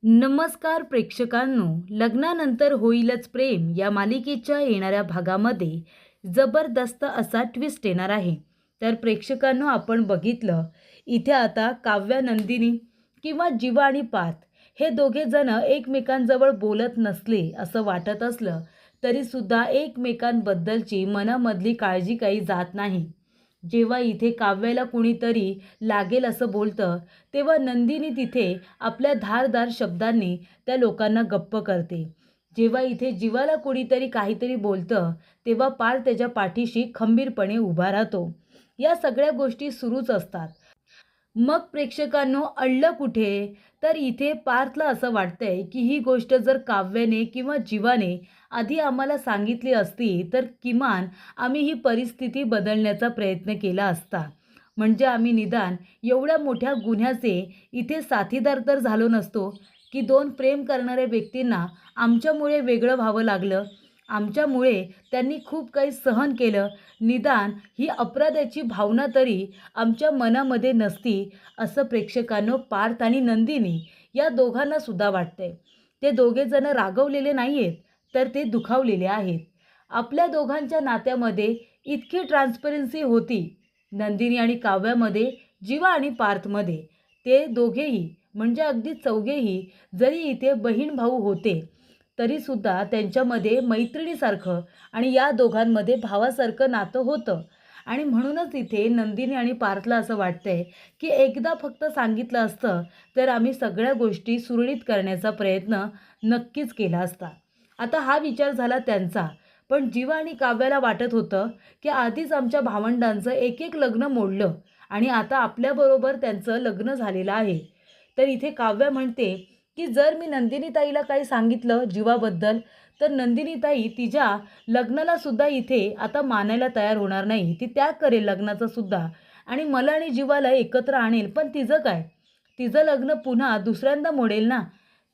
नमस्कार प्रेक्षकांनो, लग्नानंतर होईलच प्रेम या मालिकेच्या येणाऱ्या भागामध्ये जबरदस्त असा ट्विस्ट येणार आहे. तर प्रेक्षकांनो, आपण बघितलं इथे आता काव्या, नंदिनी किंवा जीवा आणि पार्थ हे दोघे जण एकमेकांजवळ बोलत नसले असं वाटत असलं तरीसुद्धा एकमेकांबद्दलची मनामधली काळजी काही जात नाही. जेव्हा इथे काव्याला कुणीतरी लागेल असं बोलतं, तेव्हा नंदिनी तिथे आपल्या धारदार शब्दांनी त्या लोकांना गप्प करते. जेव्हा इथे जीवाला कुणीतरी काहीतरी बोलतं, तेव्हा पार त्याच्या पाठीशी खंबीरपणे उभा राहतो. या सगळ्या गोष्टी सुरूच असतात. मग प्रेक्षकांनो, अडलं कुठे? तर इथे पार्थला असं वाटतंय की ही गोष्ट जर काव्याने किंवा जीवाने आधी आम्हाला सांगितली असती तर किमान आम्ही ही परिस्थिती बदलण्याचा प्रयत्न केला असता. म्हणजे आम्ही निदान एवढ्या मोठ्या गुन्ह्याचे इथे साथीदार तर झालो नसतो की दोन प्रेम करणाऱ्या व्यक्तींना आमच्यामुळे वेगळं व्हावं लागलं. आमच्यामुळे त्यांनी खूप काही सहन केलं. निदान ही अपराधाची भावना तरी आमच्या मनामध्ये नसती, असं प्रेक्षकांनो पार्थ आणि नंदिनी या दोघांना सुद्धा वाटतंय. ते दोघे जण रागवलेले नाही आहेत, तर ते दुखावलेले आहेत. आपल्या दोघांच्या नात्यामध्ये इतकी ट्रान्सपरन्सी होती, नंदिनी आणि काव्यामध्ये, जीवा आणि पार्थमध्ये. ते दोघेही म्हणजे अगदी चौघेही जरी इथे बहीण भाऊ होते तरीसुद्धा त्यांच्यामध्ये मैत्रिणीसारखं आणि या दोघांमध्ये भावासारखं नातं होतं. आणि म्हणूनच इथे नंदिनी आणि पार्थला असं वाटतंय की एकदा फक्त सांगितलं असतं तर आम्ही सगळ्या गोष्टी सुरळीत करण्याचा प्रयत्न नक्कीच केला असता. आता हा विचार झाला त्यांचा. पण जीवा आणि काव्याला वाटत होतं की आधीच आमच्या भावंडांचं एक एक लग्न मोडलं आणि आता आपल्याबरोबर त्यांचं लग्न झालेलं आहे. तर इथे काव्या म्हणते की जर मी नंदिनीताईला काही सांगितलं जीवाबद्दल तर नंदिनीताई तिच्या लग्नाला सुद्धा इथे आता मानायला तयार होणार नाही. ती त्याग करेल लग्नाचा सुद्धा आणि मला आणि जीवाला एकत्र आणेल. पण तिचं काय? तिचं लग्न पुन्हा दुसऱ्यांदा मोडेल ना.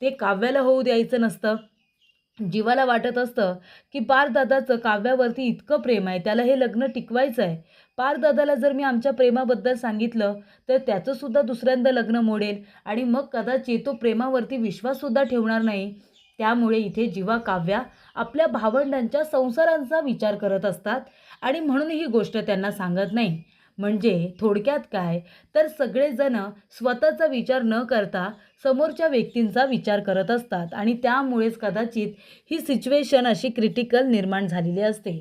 ते काव्याला होऊ द्यायचं नसतं. जीवाला वाटत असतं की पारदादाचं काव्यावरती इतकं प्रेम आहे, त्याला हे लग्न टिकवायचं आहे. पारदादाला जर मी आमच्या प्रेमाबद्दल सांगितलं तर त्याचंसुद्धा दुसऱ्यांदा लग्न मोडेल आणि मग कदाचित तो प्रेमावरती विश्वाससुद्धा ठेवणार नाही. त्यामुळे इथे जीवा, काव्या आपल्या भावंडांच्या संसारांचा विचार करत असतात आणि म्हणून ही गोष्ट त्यांना सांगत नाही. म्हणजे थोडक्यात काय, तर सगळेजण स्वतःचा विचार न करता समोरच्या व्यक्तींचा विचार करत असतात आणि त्यामुळेच कदाचित ही सिच्युएशन अशी क्रिटिकल निर्माण झालेली असते.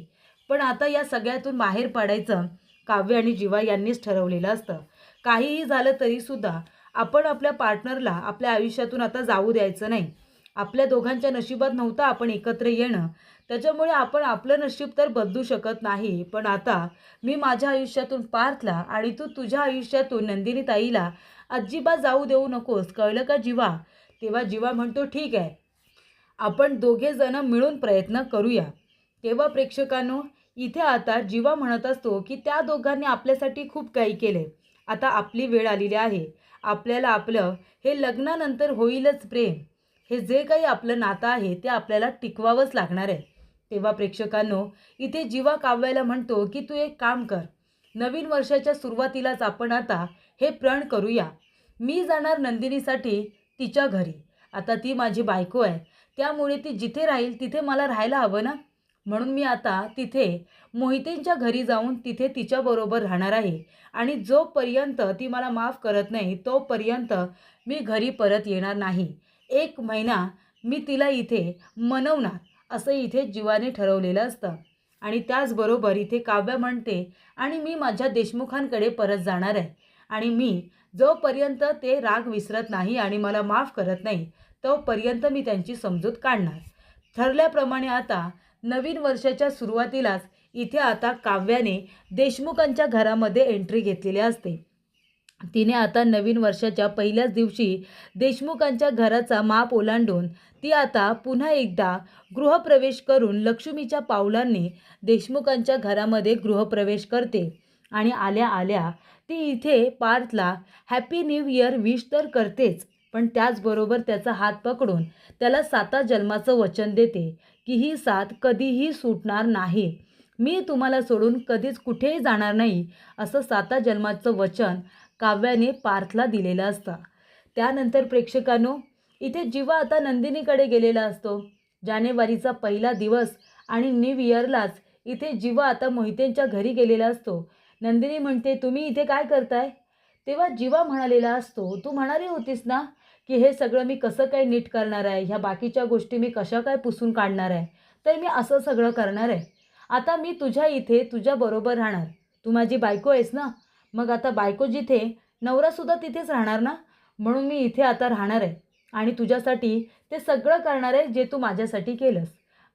पण आता या सगळ्यातून बाहेर पडायचं काव्य आणि जीवा यांनीच ठरवलेलं असतं. काहीही झालं तरीसुद्धा आपण आपल्या पार्टनरला आपल्या आयुष्यातून आता जाऊ द्यायचं नाही. आपल्या दोघांच्या नशिबात नव्हतं आपण एकत्र येणं, त्याच्यामुळे आपण आपलं नशीब तर बदलू शकत नाही. पण आता मी माझ्या आयुष्यातून पार्थला आणि तू तुझ्या आयुष्यातून नंदिनीताईला अजिबात जाऊ देऊ नकोस, कळलं का जीवा? तेव्हा जीवा म्हणतो ठीक आहे, आपण दोघे जण मिळून प्रयत्न करूया. तेव्हा प्रेक्षकांनो, इथे आता जीवा म्हणत असतो की त्या दोघांनी आपल्यासाठी खूप काही केले. आता आपली वेळ आलेली आहे. आपल्याला आपलं हे लग्नानंतर होईलच प्रेम, हे जे काही आपलं नातं आहे ते आपल्याला टिकवावंच लागणार आहे. तेव्हा प्रेक्षकांनो, इथे जीवा काव्याला म्हणतो की तू एक काम कर, नवीन वर्षाच्या सुरुवातीलाच आपण आता हे प्रण करूया. मी जाणार नंदिनीसाठी तिच्या घरी. आता ती माझी बायको आहे, त्यामुळे ती जिथे राहील तिथे मला राहायला हवं ना. म्हणून मी आता तिथे मोहितेंच्या घरी जाऊन तिथे तिच्याबरोबर राहणार आहे आणि जोपर्यंत ती मला माफ करत नाही तोपर्यंत मी घरी परत येणार नाही. 1 महिना मी तिला इथे मनवणार, असं इथे जीवाने ठरवलेलं असतं. आणि त्याचबरोबर इथे काव्य म्हणते आणि मी माझ्या देशमुखांकडे परत जाणार आहे आणि मी जोपर्यंत ते राग विसरत नाही आणि मला माफ करत नाही तोपर्यंत मी त्यांची समजूत काढणार. ठरल्याप्रमाणे आता नवीन वर्षाच्या सुरुवातीलाच इथे आता काव्याने देशमुखांच्या घरामध्ये एंट्री घेतलेली असते. तिने आता नवीन वर्षाच्या पहिल्याच दिवशी देशमुखांच्या घराचा माप ओलांडून ती आता पुन्हा एकदा गृहप्रवेश करून लक्ष्मीच्या पावलांनी देशमुखांच्या घरामध्ये गृहप्रवेश करते. आणि आल्या आल्या ती इथे पार्थला हॅपी न्यू इयर विश तर करतेच, पण त्याचबरोबर त्याचा हात पकडून त्याला 7 जन्माचं वचन देते की ही साथ कधीही सुटणार नाही. मी तुम्हाला सोडून कधीच कुठेही जाणार नाही, असं 7 जन्माचं वचन काव्याने पार्थला दिलेलं असतं. त्यानंतर प्रेक्षकांनो, इथे जीवा आता नंदिनीकडे गेलेला असतो. जानेवारीचा पहिला दिवस आणि न्यू इयरलाच इथे जीवा आता मोहितेंच्या घरी गेलेला असतो. नंदिनी म्हणते, तुम्ही इथे काय करताय? तेव्हा जीवा म्हणालेला असतो, तू म्हणाली होतीस ना की हे सगळं मी कसं काय नीट करणार आहे, ह्या बाकीच्या गोष्टी मी कशा काय पुसून काढणार आहे, तर मी असं सगळं करणार आहे. आता मी तुझ्या इथे तुझ्याबरोबर राहणार. तू माझी बायको आहेस ना, मग आता बायको जिथे नवरासुद्धा तिथेच राहणार ना, म्हणून मी इथे आता राहणार आहे आणि तुझ्यासाठी ते सगळं करणार आहे जे तू माझ्यासाठी केलंस.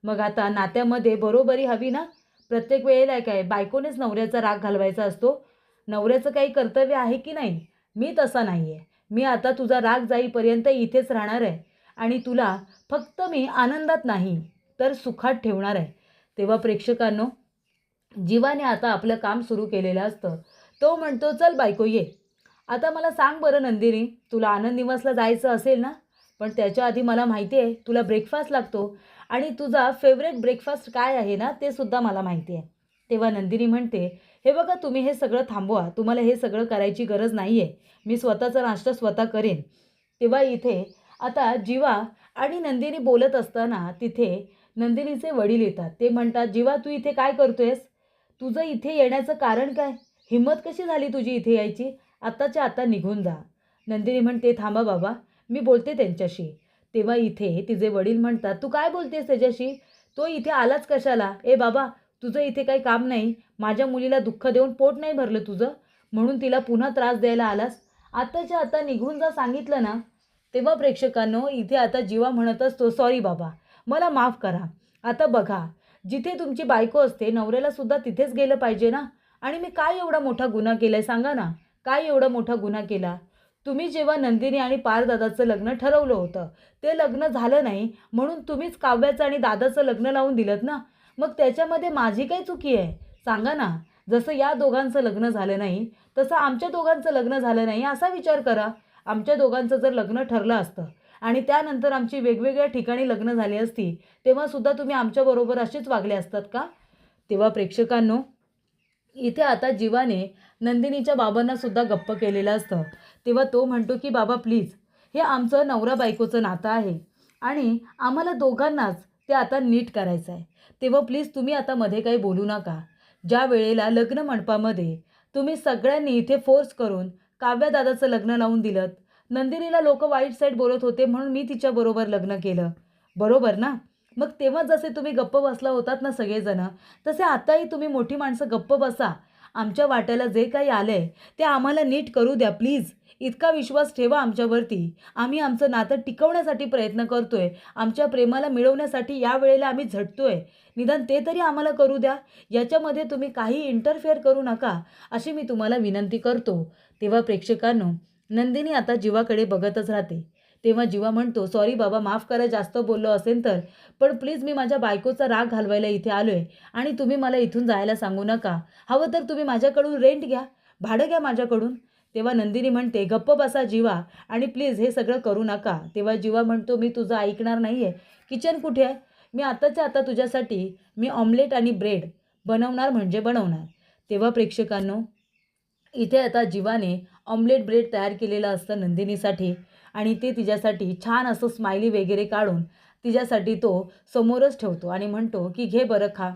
मग आता नात्यामध्ये बरोबरी हवी ना. प्रत्येक वेळेला काय बायकोनेच नवऱ्याचा राग घालवायचा असतो? नवऱ्याचं काही कर्तव्य आहे की नाही? मी तसा नाही आहे. मी आता तुझा राग जाईपर्यंत इथेच राहणार आहे आणि तुला फक्त मी आनंदात नाही तर सुखात ठेवणार आहे. तेव्हा प्रेक्षकांनो, जीवाने आता आपलं काम सुरू केलेलं असतं. तो म्हणतो, चल बायको ये. आता मला सांग बरं नंदिनी, तुला आनंद निवासला जायचं असेल ना, पण त्याच्या आधी मला माहिती आहे तुला ब्रेकफास्ट लागतो आणि तुझा फेवरेट ब्रेकफास्ट काय आहे ना ते सुद्धा मला माहिती आहे. तेव्हा नंदिनी म्हणते, हे बघा तुम्ही हे सगळं थांबवा, तुम्हाला हे सगळं करायची गरज नाही आहे. मी स्वतःचा नाश्ता स्वतः करेन. तेव्हा इथे आता जीवा आणि नंदिनी बोलत असताना तिथे नंदिनीचे वडील येतात. ते म्हणतात, जीवा तू इथे काय करतोयस? तुझं इथे येण्याचं कारण काय? हिंमत कशी झाली तुझी इथे यायची? आत्ताच्या आत्ता निघून जा. नंदिनी म्हणते, थांबा बाबा, मी बोलते त्यांच्याशी. तेव्हा इथे तिचे वडील म्हणतात, तू काय बोलतेस त्याच्याशी? तो इथे आलाच कशाला? ए बाबा, तुझं इथे काही काम नाही. माझ्या मुलीला दुःख देऊन पोट नाही भरलं तुझं, म्हणून तिला पुन्हा त्रास द्यायला आलास. आत्ताच्या आता निघून जा सांगितलं ना. तेव्हा प्रेक्षकांनो, इथे आता जीवा म्हणत असतो, सॉरी बाबा, मला माफ करा. आता बघा, जिथे तुमची बायको असते नवऱ्याला सुद्धा तिथेच गेलं पाहिजे ना. आणि मी काय एवढा मोठा गुन्हा केलाय सांगा ना? काय एवढा मोठा गुन्हा केला? तुम्ही जेव्हा नंदिनी आणि पारदादाचं लग्न ठरवलं होतं, ते लग्न झालं नाही म्हणून तुम्हीच काव्याचं आणि दादाचं लग्न लावून दिलंत ना. मग त्याच्यामध्ये माझी काय चुकी आहे सांगा ना? जसं या दोघांचं लग्न झालं नाही तसं आमच्या दोघांचं लग्न झालं नाही असा विचार करा. आमच्या दोघांचं जर लग्न ठरलं असतं आणि त्यानंतर आमची वेगवेगळ्या ठिकाणी लग्न झाली असती, तेव्हासुद्धा तुम्ही आमच्याबरोबर असेच वागले असतात का? तेव्हा प्रेक्षकांनो, इथे आता जीवाने नंदिनीच्या बाबांना सुद्धा गप्प केलेलं असतं. तेव्हा तो म्हणतो की बाबा प्लीज, हे आमचं नवरा बायकोचं नातं आहे आणि आम्हाला दोघांनाच ते आता नीट करायचं आहे. तेव्हा प्लीज तुम्ही आता मध्ये काही बोलू नका. ज्या वेळेला लग्न मंडपामध्ये तुम्ही सगळ्यांनी इथे फोर्स करून काव्यादादाचं लग्न लावून दिलं, नंदिनीला लोक वाईट साईड बोलत होते म्हणून मी तिच्याबरोबर लग्न केलं, बरोबर ना? मग तेव्हा जसे तुम्ही गप्प बसला होतात ना सगळेजणं, तसे आताही तुम्ही मोठी माणसं गप्प बसा. आमच्या वाट्याला जे काही आलंय ते आम्हाला नीट करू द्या प्लीज. इतका विश्वास ठेवा आमच्यावरती. आम्ही आमचं नातं टिकवण्यासाठी प्रयत्न करतोय. आमच्या प्रेमाला मिळवण्यासाठी या वेळेला आम्ही झटतोय. निदान ते तरी आम्हाला करू द्या. याच्यामध्ये तुम्ही काही इंटरफेअर करू नका, अशी मी तुम्हाला विनंती करतो. तेव्हा प्रेक्षकांनो, नंदिनी आता जीवाकडे बघतच राहते. तेव्हा जीवा म्हणतो, सॉरी बाबा, माफ करा जास्त बोललो असेल तर, पण प्लीज मी माझ्या बायकोचा राग घालवायला इथे आलोय आणि तुम्ही मला इथून जायला सांगू नका. हवं तर तुम्ही माझ्याकडून रेंट घ्या, भाडं घ्या माझ्याकडून. तेव्हा नंदिनी म्हणते, गप्प बसा जीवा आणि प्लीज हे सगळं करू नका. तेव्हा जीवा म्हणतो, मी तुझं ऐकणार नाही आहे. किचन कुठे आहे? मी आताच्या आता तुझ्यासाठी मी ऑमलेट आणि ब्रेड बनवणार म्हणजे बनवणार. तेव्हा प्रेक्षकांनो, इथे आता जीवाने ऑमलेट ब्रेड तयार केलेलं असतं नंदिनीसाठी आणि ते तिच्यासाठी छान असं स्माइली वगैरे काढून तिच्यासाठी तो समोरच ठेवतो आणि म्हणतो की घे बरं खा.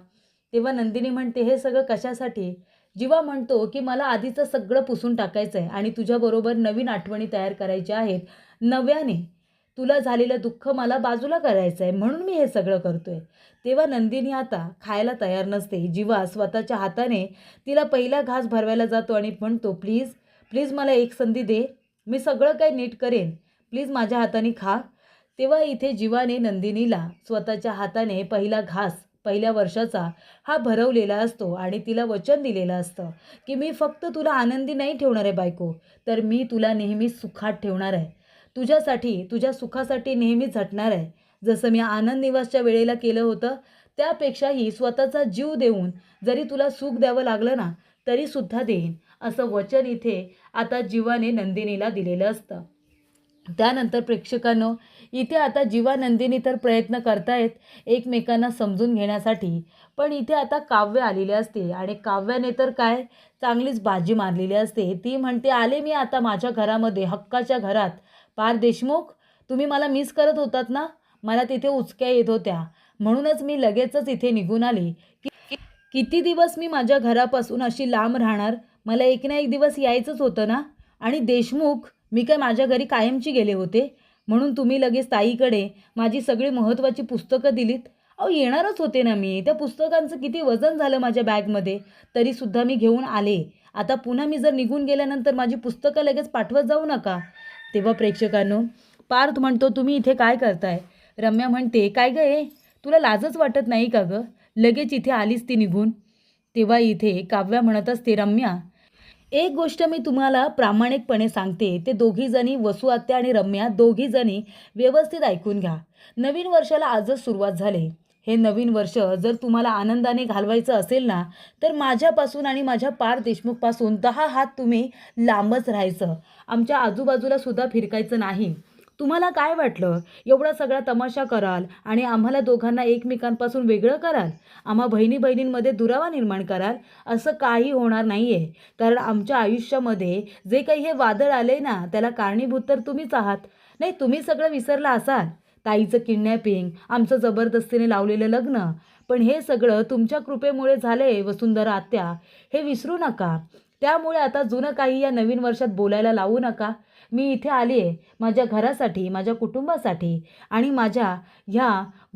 तेव्हा नंदिनी म्हणते, हे सगळं कशासाठी? जीवा म्हणतो की मला आधीचं सगळं पुसून टाकायचं आहे आणि तुझ्याबरोबर नवीन आठवणी तयार करायच्या आहेत. नव्याने तुला झालेलं दुःख मला बाजूला करायचं आहे म्हणून मी हे सगळं करतोय. तेव्हा नंदिनी आता खायला तयार नसते. जीवा स्वतःच्या हाताने तिला पहिला घास भरवायला जातो आणि म्हणतो, प्लीज प्लीज मला एक संधी दे, मी सगळं काही नीट करेन, प्लीज माझ्या हाताने खा. तेव्हा इथे जीवाने नंदिनीला स्वतःच्या हाताने पहिला घास पहिल्या वर्षाचा हा भरवलेला असतो आणि तिला वचन दिलेलं असतं की मी फक्त तुला आनंदी नाही ठेवणार आहे बायको, तर मी तुला नेहमी सुखात ठेवणार आहे. तुझ्यासाठी तुझ्या सुखासाठी नेहमी झटणार आहे. जसं मी आनंद निवासच्या वेळेला केलं होतं त्यापेक्षाही स्वतःचा जीव देऊन जरी तुला सुख द्यावं लागलं ना तरीसुद्धा देईन, असं वचन इथे आता जीवाने नंदिनीला दिलेलं असतं. त्यानंतर प्रेक्षकांनो, इथे आता जीवा नंदिनी तर प्रयत्न करतायत एकमेकांना समजून घेण्यासाठी, पण इथे आता काव्य आलेले असते आणि काव्याने तर काय चांगलीच बाजी मारलेली असते. ती म्हणते, आले मी आता माझ्या घरामध्ये, हक्काच्या घरात. पार देशमुख, तुम्ही मला मिस करत होतात ना? मला तिथे उचक्या येत होत्या. म्हणूनच मी लगेचच इथे निघून आले. किती दिवस मी माझ्या घरापासून अशी लांब राहणार? मला एक ना एक दिवस यायचंच होतं ना. आणि देशमुख, मी काय माझ्या घरी कायमची गेले होते? म्हणून तुम्ही लगेच ताईकडे माझी सगळी महत्त्वाची पुस्तकं दिलीत? अहो येणारच होते ना मी. त्या पुस्तकांचं किती वजन झालं माझ्या बॅगमध्ये, तरीसुद्धा मी घेऊन आले. आता पुन्हा मी जर निघून गेल्यानंतर माझी पुस्तकं लगेच पाठवत जाऊ नका. तेव्हा प्रेक्षकांनो, पार्थ म्हणतो, तुम्ही इथे काय करताय? रम्या म्हणते, काय गं हे? तुला लाजच वाटत नाही का गं? लगेच इथे आलीस ती निघून. तेव्हा इथे काव्या म्हणत असते, रम्या, एक गोष्ट मी तुम्हाला प्रामाणिकपणे सांगते, ते दोघीजणी, वसू आत्या आणि रम्या, दोघीजणी व्यवस्थित ऐकून घ्या. नवीन वर्षाला आजच सुरुवात झाली. हे नवीन वर्ष जर तुम्हाला आनंदाने घालवायचं असेल ना, तर माझ्यापासून आणि माझ्या पार देशमुखपासून 10 हात तुम्ही लांबच राहायचं. आमच्या आजूबाजूला सुद्धा फिरकायचं नाही. तुम्हाला काय वाटलं, एवढा सगळा तमाशा कराल आणि आम्हाला दोघांना एकमेकांपासून वेगळं कराल? आम्हा बहिणी बहिणींमध्ये दुरावा निर्माण कराल? असं काही होणार नाही आहे. कारण आमच्या आयुष्यामध्ये जे काही हे वादळ आले ना, त्याला कारणीभूत तर तुम्हीच आहात. नाही, तुम्ही सगळं विसरला असाल. ताईचं किडनॅपिंग, आमचं जबरदस्तीने लावलेलं लग्न, पण हे सगळं तुमच्या कृपेमुळे झाले वसुंधरा आत्या, हे विसरू नका. त्यामुळे आता जुनं काही या नवीन वर्षात बोलायला लावू नका. मी इथे आली आहे माझ्या घरासाठी, माझ्या कुटुंबासाठी आणि माझ्या ह्या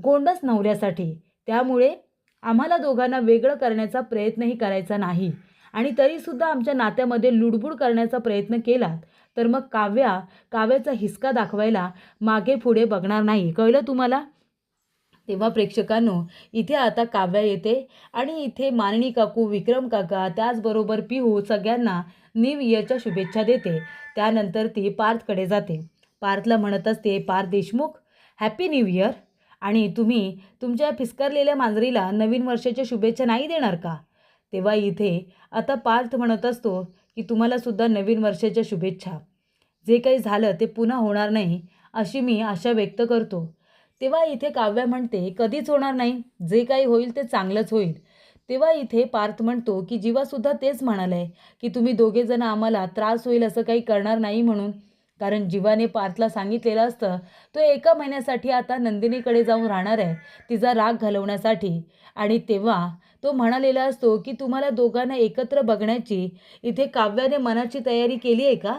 गोंडस नवऱ्यासाठी. त्यामुळे आम्हाला दोघांना वेगळं करण्याचा प्रयत्नही करायचा नाही. आणि तरीसुद्धा आमच्या नात्यामध्ये लुडबुड करण्याचा प्रयत्न केलात, तर मग काव्याचा हिसका दाखवायला मागे पुढे बघणार नाही. कळलं तुम्हाला? तेव्हा प्रेक्षकांनो, इथे आता काव्या येते आणि इथे माननी काकू, विक्रम काका, त्याचबरोबर पिहू सगळ्यांना न्यू इयरच्या शुभेच्छा देते. त्यानंतर ती पार्थकडे जाते. पार्थला म्हणत असते, Parth Deshmukh, happy new year. आणि तुम्ही तुमच्या फिस्कारलेल्या मांजरीला नवीन वर्षाच्या शुभेच्छा नाही देणार का? तेव्हा इथे आता पार्थ म्हणत असतो की तुम्हालासुद्धा नवीन वर्षाच्या शुभेच्छा. जे काही झालं ते पुन्हा होणार नाही, अशी मी आशा व्यक्त करतो. तेव्हा इथे काव्या म्हणते, कधीच होणार नाही. जे काही होईल ते चांगलंच होईल. तेव्हा इथे पार्थ म्हणतो की जीवासुद्धा तेच म्हणालाय की तुम्ही दोघेजण आम्हाला त्रास होईल असं काही करणार नाही म्हणून. कारण जीवाने पार्थला सांगितलेलं असतं, तो 1 महिन्यासाठी आता नंदिनीकडे जाऊन राहणार आहे, तिचा राग घालवण्यासाठी. आणि तेव्हा तो म्हणालेला असतो की तुम्हाला दोघांना एकत्र बघण्याची इथे काव्याने मनाची तयारी केली आहे का?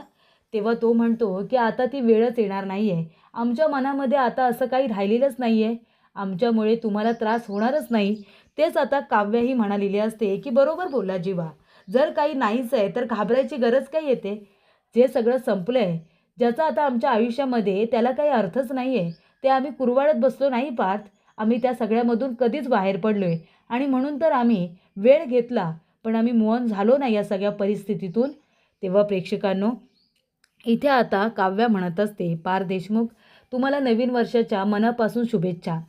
तेव्हा तो म्हणतो की आता ती वेळच येणार नाही आहे. आमच्या मनामध्ये आता असं काही राहिलेलंच नाही आहे. आमच्यामुळे तुम्हाला त्रास होणारच नाही. तेच आता काव्याही म्हणालेली असते की बरोबर बोलला जीवा. जर काही नाहीच आहे तर घाबरायची गरज काय येते? जे सगळं संपलं आहे, ज्याचा आता आमच्या आयुष्यामध्ये त्याला काही अर्थच नाही आहे, ते आम्ही कुरवाळत बसलो नाही पार्थ. आम्ही त्या सगळ्यामधून कधीच बाहेर पडलो आहे आणि म्हणून तर आम्ही वेळ घेतला, पण आम्ही मूव्ह ऑन झालो नाही या सगळ्या परिस्थितीतून. तेव्हा प्रेक्षकांनो, इथे आता काव्या म्हणत असते, पार देशमुख, तुम्हाला नवीन वर्षाच्या मनापासून शुभेच्छा.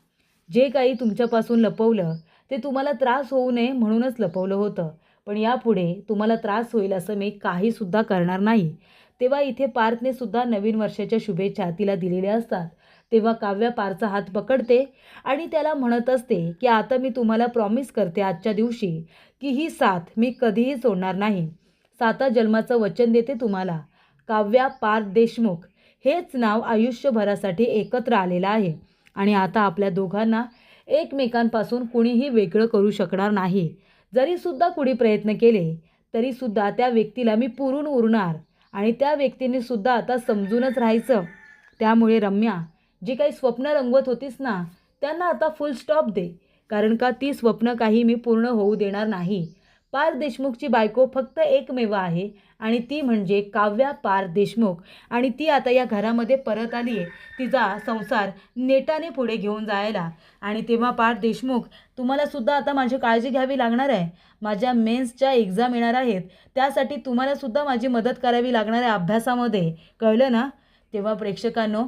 जे काही तुमच्यापासून लपवलं ते तुम्हाला त्रास होऊ नये म्हणूनच लपवलं होतं, पण यापुढे तुम्हाला त्रास होईल असं मी काहीसुद्धा करणार नाही. तेव्हा इथे पार्थने सुद्धा नवीन वर्षाच्या शुभेच्छा तिला दिलेल्या असतात. तेव्हा काव्या पारचा हात पकडते आणि त्याला म्हणत असते की आता मी तुम्हाला प्रॉमिस करते आजच्या दिवशी की ही साथ मी कधीही सोडणार नाही. 7 जन्माचं वचन देते तुम्हाला. काव्या पार्थ देशमुख हेच नाव आयुष्यभरासाठी एकत्र आलेलं आहे आणि आता आपल्या दोघांना एकमेकांपासून कुणीही वेगळं करू शकणार नाही. जरीसुद्धा कुणी प्रयत्न केले तरीसुद्धा त्या व्यक्तीला मी पुरून उरणार आणि त्या व्यक्तीने सुद्धा आता समजूनच राहायचं. त्यामुळे रम्या, जी काही स्वप्न रंगवत होतीस ना, त्यांना आता फुल स्टॉप दे. कारण का ती स्वप्न काही मी पूर्ण होऊ देणार नाही. पार्थ देशमुखची बायको फक्त एकमेव आहे आणि ती म्हणजे काव्या पार्थ देशमुख. आणि ती आता या घरामध्ये परत आली आहे तिचा संसार नेटाने पुढे घेऊन जायला. आणि तेव्हा पार्थ देशमुख, तुम्हालासुद्धा आता माझी काळजी घ्यावी लागणार आहे. माझ्या मेन्सच्या एक्झाम येणार आहेत, त्यासाठी तुम्हालासुद्धा माझी मदत करावी लागणार आहे अभ्यासामध्ये. कळलं ना? तेव्हा प्रेक्षकांनो,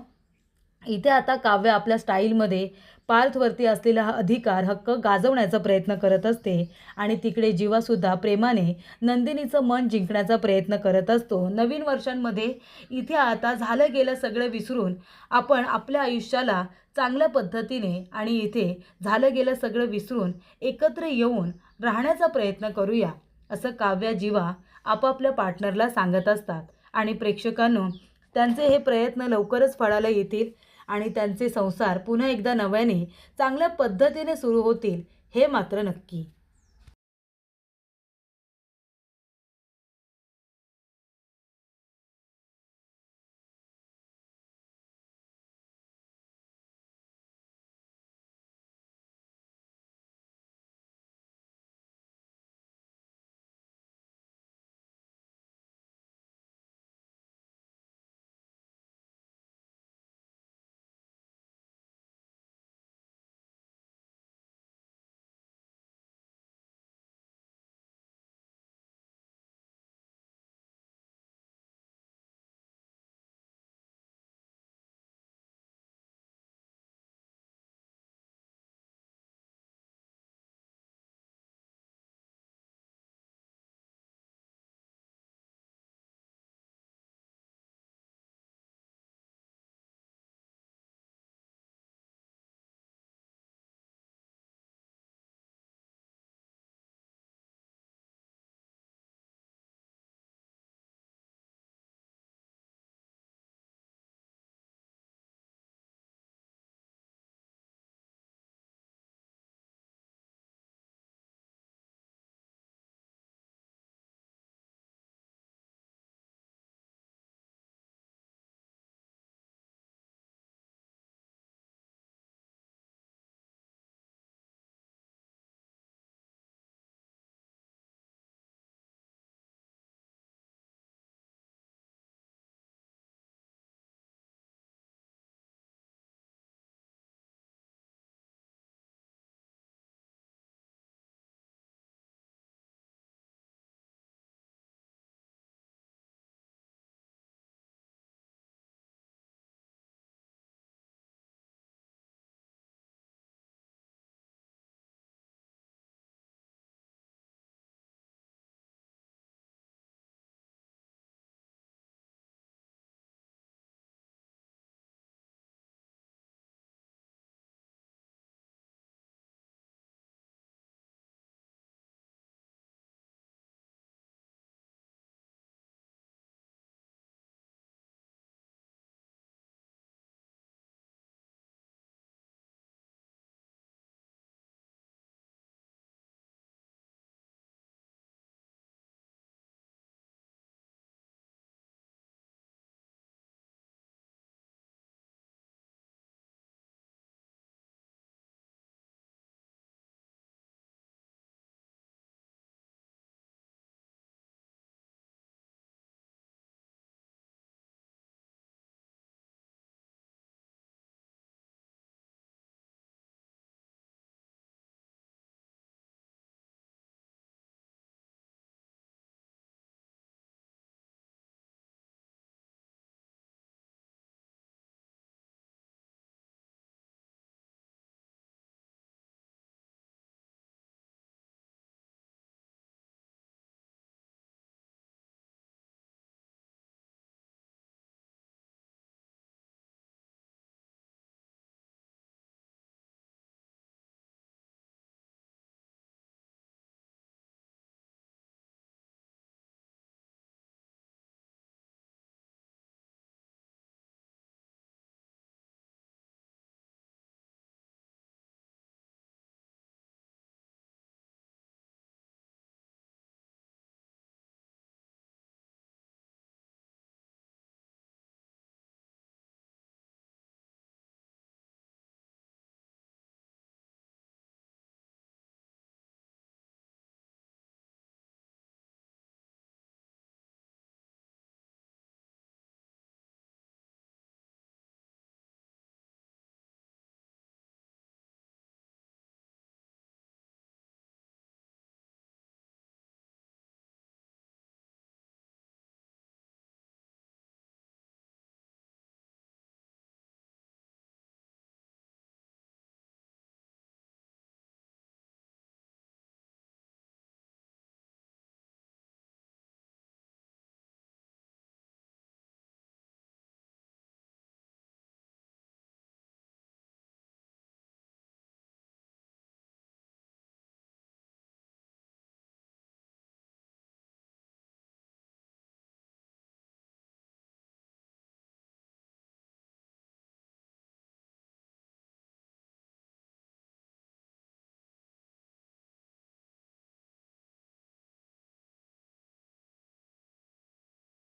इथे आता काव्य आपल्या स्टाईलमध्ये पार्थवरती असलेला हा अधिकार, हक्क गाजवण्याचा प्रयत्न करत असते आणि तिकडे जीवासुद्धा प्रेमाने नंदिनीचं मन जिंकण्याचा प्रयत्न करत असतो. नवीन वर्षांमध्ये इथे आता झालं गेलं सगळं विसरून आपण आपल्या आयुष्याला चांगल्या पद्धतीने आणि इथे झालं गेलं सगळं विसरून एकत्र येऊन राहण्याचा प्रयत्न करूया, असं काव्या जीवा आपापल्या पार्टनरला सांगत असतात. आणि प्रेक्षकांनो, त्यांचे हे प्रयत्न लवकरच फळाला येतील. आणि त्यांचे संसार पुन्हा एकदा नव्याने चांगल्या पद्धतीने सुरू होतील हे मात्र नक्की.